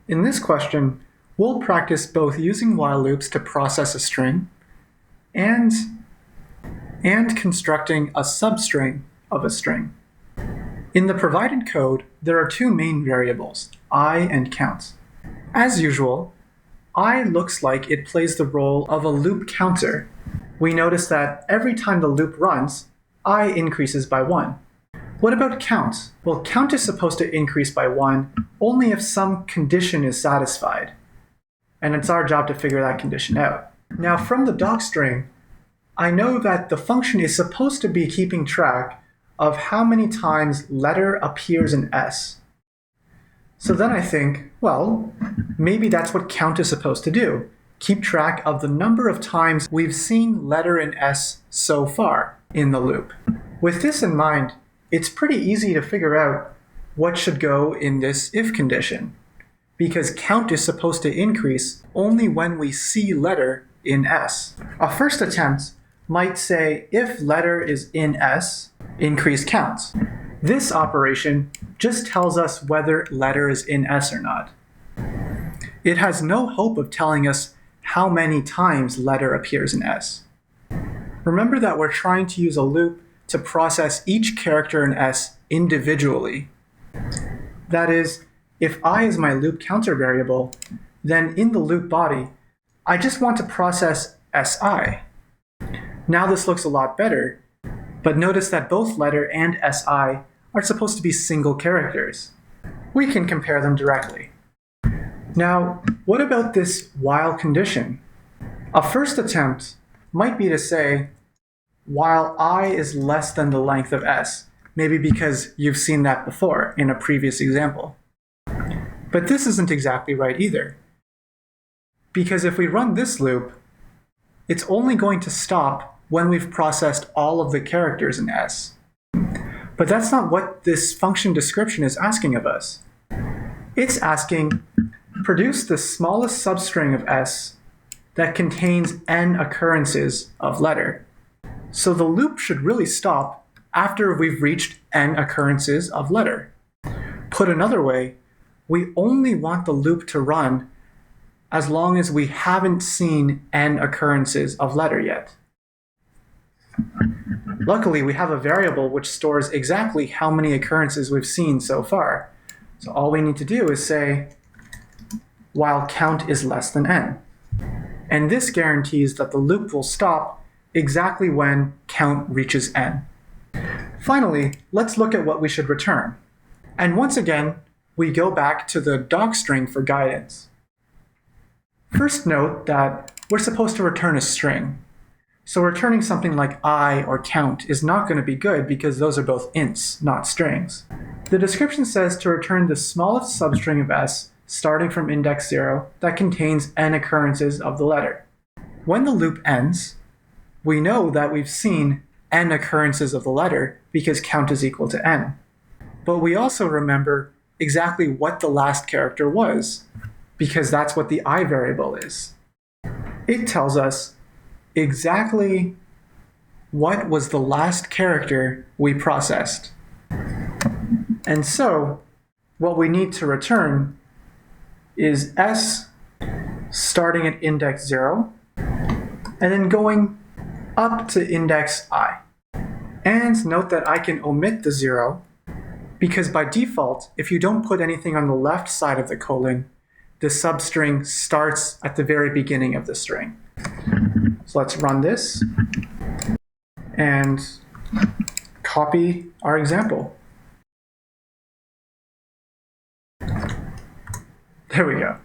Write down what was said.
In this question, we'll practice both using while loops to process a string and constructing a substring of a string. In the provided code, there are two main variables, I and count. As usual, I looks like it plays the role of a loop counter. We notice that every time the loop runs, I increases by 1. What about count? Well, count is supposed to increase by 1 only if some condition is satisfied. And it's our job to figure that condition out. Now, from the docstring, I know that the function is supposed to be keeping track of how many times letter appears in S. So then I think, well, maybe that's what count is supposed to do. Keep track of the number of times we've seen letter in S so far in the loop. With this in mind, it's pretty easy to figure out what should go in this if condition, because count is supposed to increase only when we see letter in S. A first attempt might say if letter is in S, increase count. This operation just tells us whether letter is in S or not. It has no hope of telling us how many times letter appears in S. Remember that we're trying to use a loop to process each character in S individually. That is, if I is my loop counter variable, then in the loop body, I just want to process SI. Now this looks a lot better, but notice that both letter and SI are supposed to be single characters. We can compare them directly. Now, what about this while condition? A first attempt might be to say, while I is less than the length of S, maybe because you've seen that before in a previous example. But this isn't exactly right either. Because if we run this loop, it's only going to stop when we've processed all of the characters in S. But that's not what this function description is asking of us. It's asking, produce the smallest substring of S that contains n occurrences of letter. So the loop should really stop after we've reached n occurrences of letter. Put another way, we only want the loop to run as long as we haven't seen n occurrences of letter yet. Luckily, we have a variable which stores exactly how many occurrences we've seen so far. So all we need to do is say, while count is less than n. And this guarantees that the loop will stop exactly when count reaches n. Finally, let's look at what we should return. And once again, we go back to the docstring for guidance. First note that we're supposed to return a string. So returning something like I or count is not going to be good because those are both ints, not strings. The description says to return the smallest substring of S starting from index 0 that contains n occurrences of the letter. When the loop ends, we know that we've seen n occurrences of the letter because count is equal to n. But we also remember exactly what the last character was, because that's what the I variable is. It tells us exactly what was the last character we processed. And so, what we need to return is S starting at index 0, and then going up to index I. And note that I can omit the 0, because by default, if you don't put anything on the left side of the colon, the substring starts at the very beginning of the string. So let's run this and copy our example. There we go.